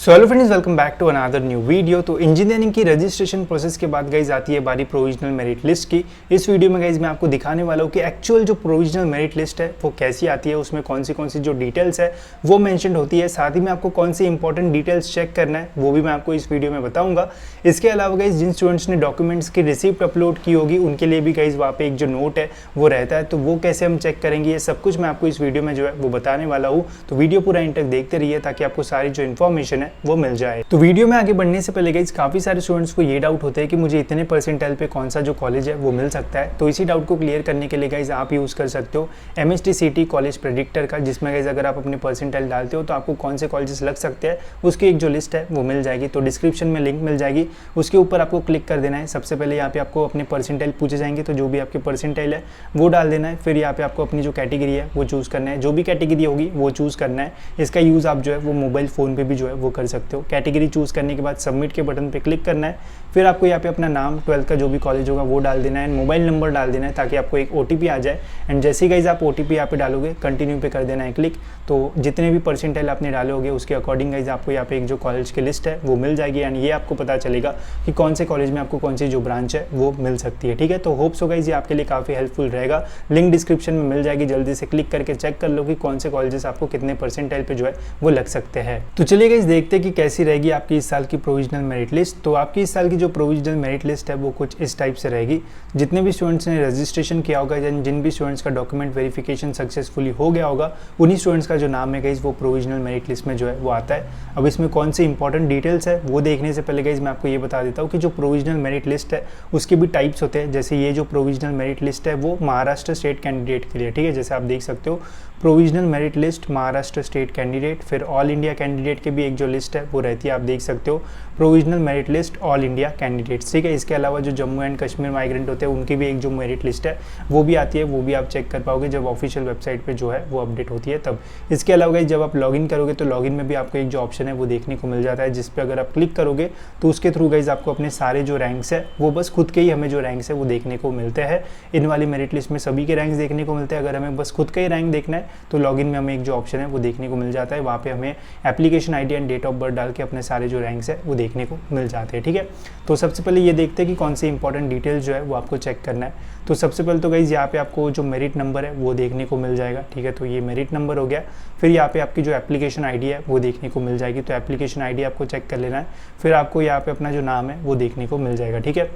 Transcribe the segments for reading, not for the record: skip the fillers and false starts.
So hello friends, welcome back to another new video. तो engineering की registration process के बाद गाइज आती है बारी प्रोविजनल मेरिट लिस्ट की। इस वीडियो में गाइज मैं आपको दिखाने वाला हूँ कि एक्चुअल जो प्रोविजनल मेरिट लिस्ट है वो कैसी आती है, उसमें कौन सी जो डिटेल्स है वो मेंशन होती है, साथ ही में आपको कौन सी इंपॉर्टेंट डिटेल्स चेक करना है वो भी मैं आपको इस वीडियो में बताऊँगा। इसके अलावा गाइज जिन स्टूडेंट्स ने डॉक्यूमेंट्स की रिसिप्ट अपलोड की होगी उनके लिए भी गाइज वहाँ पे एक जो नोट है वो रहता है, तो वो कैसे हम चेक करेंगे ये सब कुछ मैं आपको इस वीडियो में जो है वो बताने वाला हूँ। तो वीडियो पूरा एंड तक देखते रहिए ताकि आपको सारी जो इन्फॉर्मेशन है वो मिल जाए। तो वीडियो में आगे बढ़ने से पहले गाइस काफ़ी सारे स्टूडेंट्स को ये डाउट होता है कि मुझे इतने परसेंटाइल पे कौन सा जो कॉलेज है वो मिल सकता है। तो इसी डाउट को क्लियर करने के लिए गाइस आप यूज़ कर सकते हो MSTCT कॉलेज प्रेडिक्टर का, जिसमें गाइस अगर आप अपने परसेंटाइल डालते हो तो आपको कौन से कॉलेजेस लग सकते हैं उसकी एक जो लिस्ट है वो मिल जाएगी। तो डिस्क्रिप्शन में लिंक मिल जाएगी, उसके ऊपर आपको क्लिक कर देना है। सबसे पहले यहाँ पे आपको अपने परसेंटाइल पूछे जाएंगे, तो जो भी आपके परसेंटाइल है वो डाल देना है। फिर यहाँ पे आपको अपनी जो कैटेगरी है वो चूज़ करना है, जो भी कैटेगरी होगी वो चूज़ करना है। इसका यूज़ आप जो है वो मोबाइल फ़ोन पर भी जो है वो कर सकते हो। कैटेगरी चूज़ करने के बाद सबमिट के बटन पे क्लिक करना है। फिर आपको यहाँ पे अपना नाम, 12th का जो भी कॉलेज होगा वो डाल देना है, मोबाइल नंबर डाल देना है ताकि आपको एक OTP आ जाए। एंड जैसे ही गाइज आप OTP यहाँ पे डालोगे कंटिन्यू पे कर देना है क्लिक। तो जितने भी परसेंटाइल आपने डाले होंगे उसके अकॉर्डिंग गाइज आपको यहाँ पे एक जो कॉलेज की लिस्ट है वो मिल जाएगी। एंड ये आपको पता चलेगा कि कौन से कॉलेज में आपको कौन सी जो ब्रांच है वो मिल सकती है। ठीक है, तो होप्स हो गाइज ये आपके लिए काफ़ी हेल्पफुल रहेगा। लिंक डिस्क्रिप्शन में मिल जाएगी, जल्दी से क्लिक करके चेक कर लो कि कौन से कॉलेजेस आपको कितने परसेंटाइल पे जो है वो लग सकते हैं। तो चलिए गाइज देखते हैं कि कैसी रहेगी आपकी इस साल की प्रोविजनल मेरिट लिस्ट। तो आपकी इस साल की जो प्रोविजनल मेरिट लिस्ट है वो कुछ इस टाइप से रहेगी। जितने भी स्टूडेंट्स ने रजिस्ट्रेशन किया होगा या जिन भी स्टूडेंट्स का डॉक्यूमेंट वेरिफिकेशन सक्सेसफुली हो गया होगा उन्हीं स्टूडेंट्स का जो नाम है गाइज वो प्रोविजनल मेरिट लिस्ट में जो है वो आता है। अब इसमें कौन सी इंपॉर्टेंट डिटेल्स है वो देखने से पहले गाइज मैं आपको ये बता देता हूँ कि जो प्रोविजनल मेरिट लिस्ट है उसके भी टाइप्स होते हैं। जैसे ये जो प्रोविजनल मेरिट लिस्ट है वो महाराष्ट्र स्टेट कैंडिडेट के लिए, ठीक है, जैसे आप देख सकते हो provisional merit list Maharashtra state candidate. फिर ऑल इंडिया कैंडिडेट के भी एक जो लिस्ट है वो रहती है, आप देख सकते हो provisional merit list all India candidates, ठीक है। इसके अलावा जो जम्मू एंड कश्मीर माइग्रेंट होते हैं उनकी भी एक जो मेरिट लिस्ट है वो भी आती है, वो भी आप चेक कर पाओगे जब ऑफिशियल वेबसाइट पे जो है वो अपडेट होती है तब। इसके अलावा जब आप लॉगिन करोगे तो लॉगिन में भी आपको एक जो ऑप्शन है वो देखने को मिल जाता है, जिस पे अगर आप क्लिक करोगे तो उसके थ्रू गाइज आपको अपने सारे जो रैंक्स है वो बस खुद के ही हमें जो रैंक्स है वो देखने को मिलते हैं। इन वाली मेरिट लिस्ट में सभी के रैंक्स देखने को मिलते हैं। अगर हमें बस खुद का ही रैंक देखना है तो लॉगिन में हमें एक जो ऑप्शन है वो देखने को मिल जाता है, वहाँ पे हमें application ID and date of birth डाल के अपने सारे जो रैंक्स है वो देखने को मिल जाते हैं। ठीक है, तो सबसे पहले ये देखते हैं कि कौन सी इंपॉर्टेंट डिटेल्स जो है वो आपको चेक करना है। तो सबसे पहले तो गाइज यहाँ पे आपको जो मेरिट नंबर है वो देखने को मिल जाएगा, ठीक है, तो ये मेरिट नंबर हो गया। फिर यहाँ पे आपकी जो एप्लीकेशन ID है वो देखने को मिल जाएगी, तो एप्लीकेशन ID आपको चेक कर लेना है। फिर आपको यहाँ पे अपना जो नाम है वो देखने को मिल जाएगा, ठीक है।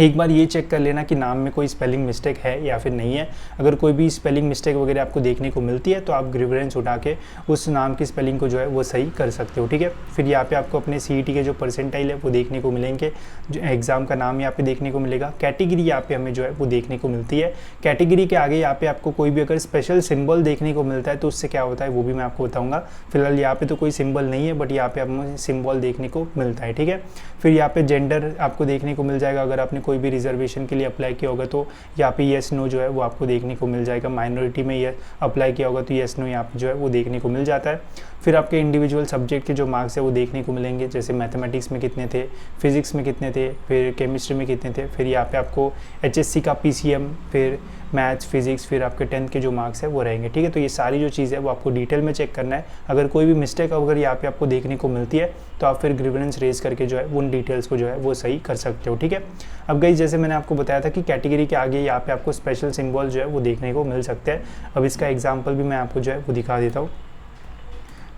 एक बार ये चेक कर लेना कि नाम में कोई स्पेलिंग मिस्टेक है या फिर नहीं है। अगर कोई भी स्पेलिंग मिस्टेक वगैरह आपको देखने को मिलती है तो आप ग्रीवेंस उठा के उस नाम की स्पेलिंग को जो है वो सही कर सकते हो, ठीक है। फिर यहाँ पे आपको अपने CET के जो परसेंटाइल है वो देखने को मिलेंगे, जो एग्जाम का नाम यहाँ पे देखने को मिलेगा। कैटेगरी यहाँ पे हमें जो है वो देखने को मिलती है। कैटेगरी के आगे यहाँ पे आपको कोई भी अगर स्पेशल सिंबल देखने को मिलता है तो उससे क्या होता है वो भी मैं आपको बताऊँगा। फिलहाल यहाँ पे तो कोई सिंबल नहीं है, बट यहाँ पे हमें सिंबल देखने को मिलता है, ठीक है। फिर यहाँ पे जेंडर आपको देखने को मिल जाएगा। अगर आपने कोई भी रिजर्वेशन के लिए अप्लाई किया होगा तो यहाँ पे येस नो जो है वो आपको देखने को मिल जाएगा। माइनॉरिटी में ये अप्लाई किया होगा तो येस नो यहाँ पे जो है वो देखने को मिल जाता है। फिर आपके इंडिविजुअल सब्जेक्ट के जो मार्क्स है वो देखने को मिलेंगे, जैसे मैथमेटिक्स में कितने थे, फिजिक्स में कितने थे, फिर केमिस्ट्री में कितने थे। फिर यहाँ पे आपको HSC का PCM, फिर मैथ्स, फिजिक्स, फिर आपके 10th के जो मार्क्स है वो रहेंगे, ठीक है। तो ये सारी जो चीज़ है वो आपको डिटेल में चेक करना है। अगर कोई भी मिस्टेक अगर यहाँ पे आपको देखने को मिलती है तो आप फिर ग्रीवेंस रेज करके जो है उन डिटेल्स को जो है वो सही कर सकते हो, ठीक है। अब गाइस जैसे मैंने आपको बताया था कि कैटेगरी के आगे यहाँ पे आपको स्पेशल सिंबल जो है वो देखने को मिल सकते हैं। अब इसका एग्जाम्पल भी मैं आपको जो है वो दिखा देता हूँ।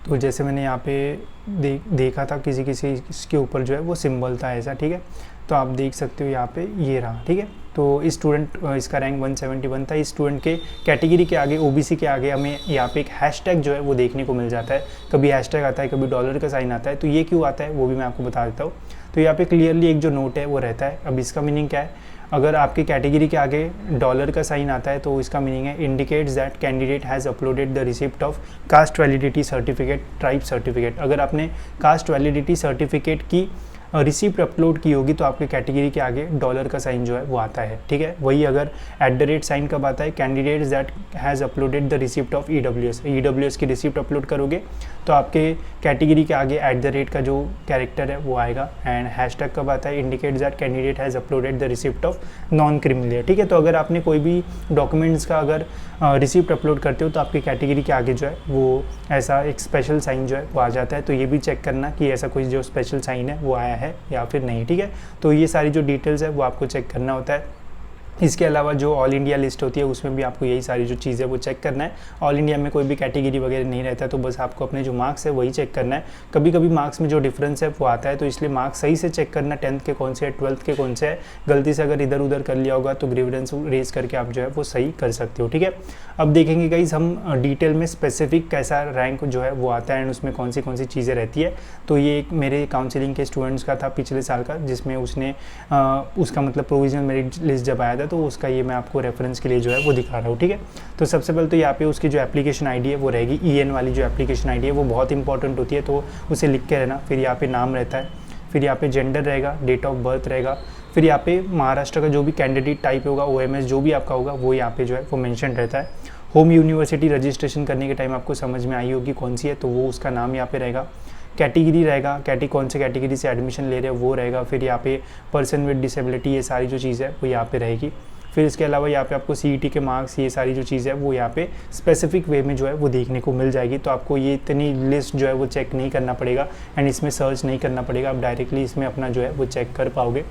तो जैसे मैंने यहाँ पे देखा था किसी के ऊपर जो है वो सिंबल था ऐसा, ठीक है। तो आप देख सकते हो यहाँ पे ये रहा, ठीक है। तो इस स्टूडेंट इसका रैंक 171 था। इस स्टूडेंट के कैटेगरी के आगे OBC के आगे हमें यहाँ पे एक हैशटैग जो है वो देखने को मिल जाता है। कभी हैशटैग आता है, कभी डॉलर का साइन आता है। तो ये क्यों आता है वो भी मैं आपको बता देता हूँ। तो यहाँ पे क्लियरली एक जो नोट है वो रहता है। अब इसका मीनिंग क्या है, अगर आपकी कैटेगरी के आगे डॉलर का साइन आता है तो इसका मीनिंग है indicates that candidate has uploaded the receipt of cast validity certificate, tribe certificate. अगर आपने कास्ट वैलिडिटी सर्टिफिकेट की रिसिप्ट अपलोड की होगी तो आपके कैटेगरी के आगे डॉलर का साइन जो है वो आता है, ठीक है। वही अगर @ साइन कब आता है, candidates that has uploaded the receipt of EWS की रिसिप्ट अपलोड करोगे तो आपके कैटेगरी के आगे @ का जो कैरेक्टर है वो आएगा। एंड हैशटैग कब आता है, indicate that candidate has uploaded the receipt of non criminal, ठीक है। तो अगर आपने कोई भी डॉक्यूमेंट्स का अगर रिसिप्ट अपलोड करते हो तो आपकी कैटेगरी के आगे जो है वो ऐसा एक स्पेशल साइन जो है वो आ जाता है। तो ये भी चेक करना कि ऐसा कोई जो स्पेशल साइन है वो आया है या फिर नहीं, ठीक है। तो ये सारी जो डिटेल्स है वो आपको चेक करना होता है। इसके अलावा जो ऑल इंडिया लिस्ट होती है उसमें भी आपको यही सारी जो चीज़ें वो चेक करना है। ऑल इंडिया में कोई भी कैटेगरी वगैरह नहीं रहता, तो बस आपको अपने जो मार्क्स है वही चेक करना है। कभी कभी मार्क्स में जो डिफरेंस है वो आता है, तो इसलिए मार्क्स सही से चेक करना, 10th के कौन से है, 12th के कौन से है। गलती से अगर इधर उधर कर लिया होगा तो ग्रीवेंस रेज करके आप जो है वो सही कर सकते हो, ठीक है। अब देखेंगे गाइस हम डिटेल में स्पेसिफिक कैसा रैंक जो है वो आता है एंड उसमें कौन सी चीज़ें रहती है। तो ये एक मेरे काउंसिलिंग के स्टूडेंट्स का था पिछले साल का, जिसमें उसने उसका मतलब प्रोविजनल मेरिट लिस्ट जब आया था तो उसका ये मैं आपको रेफरेंस के लिए जो है वो दिखा रहा हूँ, ठीक है। तो सबसे पहले तो यहाँ पे उसकी जो एप्लीकेशन आईडी है वो रहेगी, EN वाली जो एप्लीकेशन आईडी है वो बहुत इंपॉर्टेंट होती है, तो उसे लिख के रहना। फिर यहाँ पे नाम रहता है, फिर यहाँ पे जेंडर रहेगा, डेट ऑफ बर्थ रहेगा, फिर यहाँ पे महाराष्ट्र का जो भी कैंडिडेट टाइप होगा, OMS जो भी आपका होगा वो यहाँ पे जो है वो मेंशन रहता है। होम यूनिवर्सिटी रजिस्ट्रेशन करने के टाइम आपको समझ में आई होगी कौन सी है, तो वो उसका नाम यहाँ पे रहेगा। कैटेगरी रहेगा, कौन से कैटेगरी से एडमिशन ले रहे हो वो रहेगा। फिर यहाँ पे पर्सन विद डिसेबिलिटी, ये सारी जो चीज़ है वो यहाँ पे रहेगी। फिर इसके अलावा यहाँ पे आपको CET के मार्क्स, ये सारी जो चीज़ है वो यहाँ पे स्पेसिफिक वे में जो है वो देखने को मिल जाएगी। तो आपको ये इतनी लिस्ट जो है वो चेक नहीं करना पड़ेगा एंड इसमें सर्च नहीं करना पड़ेगा, आप डायरेक्टली इसमें अपना जो है वो चेक कर पाओगे।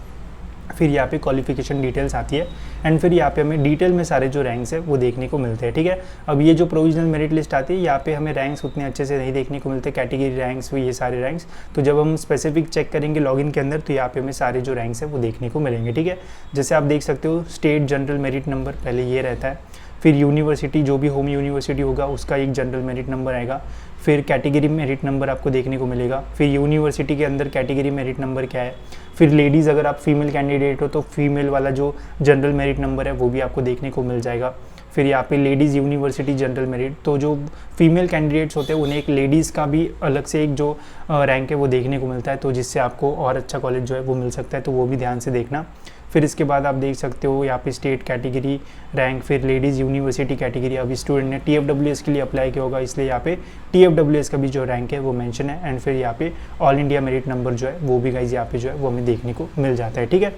फिर यहाँ पे क्वालिफिकेशन डिटेल्स आती है एंड फिर यहाँ पे हमें डिटेल में सारे जो रैंक्स है वो देखने को मिलते हैं, ठीक है। अब ये जो प्रोविजनल मेरिट लिस्ट आती है यहाँ पे हमें रैंक्स उतने अच्छे से नहीं देखने को मिलते, कैटेगरी रैंक्स ये सारे रैंक्स। तो जब हम स्पेसिफिक चेक करेंगे लॉगिन के अंदर तो यहाँ पे हमें सारे जो रैंक्स है वो देखने को मिलेंगे, ठीक है। जैसे आप देख सकते हो स्टेट जनरल मेरिट नंबर पहले ये रहता है, फिर यूनिवर्सिटी जो भी होम यूनिवर्सिटी होगा उसका एक जनरल मेरिट नंबर आएगा, फिर कैटेगरी मेरिट नंबर आपको देखने को मिलेगा, फिर यूनिवर्सिटी के अंदर कैटेगरी मेरिट नंबर क्या है, फिर लेडीज़ अगर आप फीमेल कैंडिडेट हो तो फीमेल वाला जो जनरल मेरिट नंबर है वो भी आपको देखने को मिल जाएगा। फिर यहाँ पे लेडीज़ यूनिवर्सिटी जनरल मेरिट, तो जो फीमेल कैंडिडेट्स होते हैं उन्हें एक लेडीज़ का भी अलग से एक जो रैंक है वो देखने को मिलता है, तो जिससे आपको और अच्छा कॉलेज जो है वो मिल सकता है, तो वो भी ध्यान से देखना। फिर इसके बाद आप देख सकते हो यहाँ पे स्टेट कैटेगरी रैंक, फिर लेडीज़ यूनिवर्सिटी कैटेगरी। अभी स्टूडेंट ने TFWS के लिए अप्लाई किया होगा इसलिए यहाँ पे TFWS का भी जो रैंक है वो मेंशन है। एंड फिर यहाँ पे ऑल इंडिया मेरिट नंबर जो है वो भी गाइज यहाँ पे जो है वो हमें देखने को मिल जाता है, ठीक है।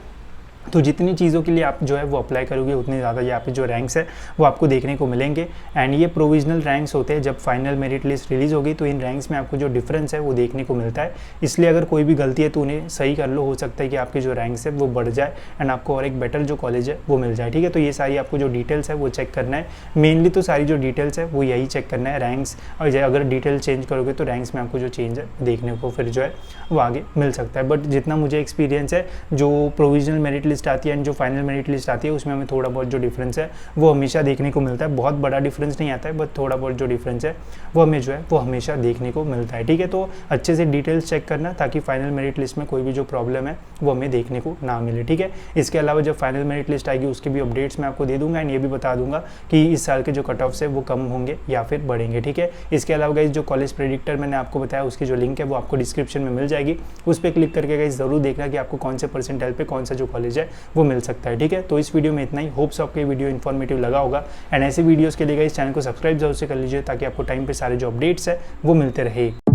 तो जितनी चीज़ों के लिए आप जो है वो अप्लाई करोगे उतने ज़्यादा यहाँ पे जो रैंक्स है वो आपको देखने को मिलेंगे। एंड ये प्रोविजनल रैंक्स होते हैं, जब फाइनल मेरिट लिस्ट रिलीज़ होगी तो इन रैंक्स में आपको जो डिफरेंस है वो देखने को मिलता है। इसलिए अगर कोई भी गलती है तो उन्हें सही कर लो, हो सकता है कि आपके जो रैंक्स है वो बढ़ जाए एंड आपको और एक बेटर जो कॉलेज है वो मिल जाए, ठीक है। तो ये सारी आपको जो डिटेल्स है वो चेक करना है, मेनली तो सारी जो डिटेल्स है वो यही चेक करना है रैंक्स। और अगर डिटेल चेंज करोगे तो रैंक्स में आपको जो चेंज है देखने को फिर जो है वो आगे मिल सकता है। बट जितना मुझे एक्सपीरियंस है, जो प्रोविजनल मेरिट लिस्ट आती है एंड जो फाइनल मेरिट लिस्ट आती है उसमें हमें थोड़ा बहुत जो डिफरेंस है वो हमेशा देखने को मिलता है। बहुत बड़ा डिफरेंस नहीं आता है, बट थोड़ा बहुत जो डिफरेंस है वो हमें जो है वो हमेशा देखने को मिलता है, ठीक है। तो अच्छे से डिटेल्स चेक करना ताकि फाइनल मेरिट लिस्ट में कोई भी जो प्रॉब्लम है वो हमें देखने को ना मिले, ठीक है। इसके अलावा जब फाइनल मेरिट लिस्ट आएगी उसके भी अपडेट्स मैं आपको दे दूंगा एंड ये भी बता दूंगा कि इस साल के जो कट ऑफ्स है वो कम होंगे या फिर बढ़ेंगे, ठीक है। इसके अलावा गाइस जो कॉलेज प्रेडिक्टर मैंने आपको बताया उसकी जो लिंक है वो आपको डिस्क्रिप्शन में मिल जाएगी, उस पर क्लिक करके गाइस जरूर देखना कि आपको कौन से परसेंटाइल पे कौन सा जो कॉलेज है वो मिल सकता है, ठीक है। तो इस वीडियो में इतना ही, होप्स आपको ये वीडियो इन्फॉर्मेटिव लगा होगा एंड ऐसे वीडियोस के लिए गाइस चैनल को सब्सक्राइब जरूर से कर लीजिए ताकि आपको टाइम पे सारे जो अपडेट्स है वो मिलते रहे।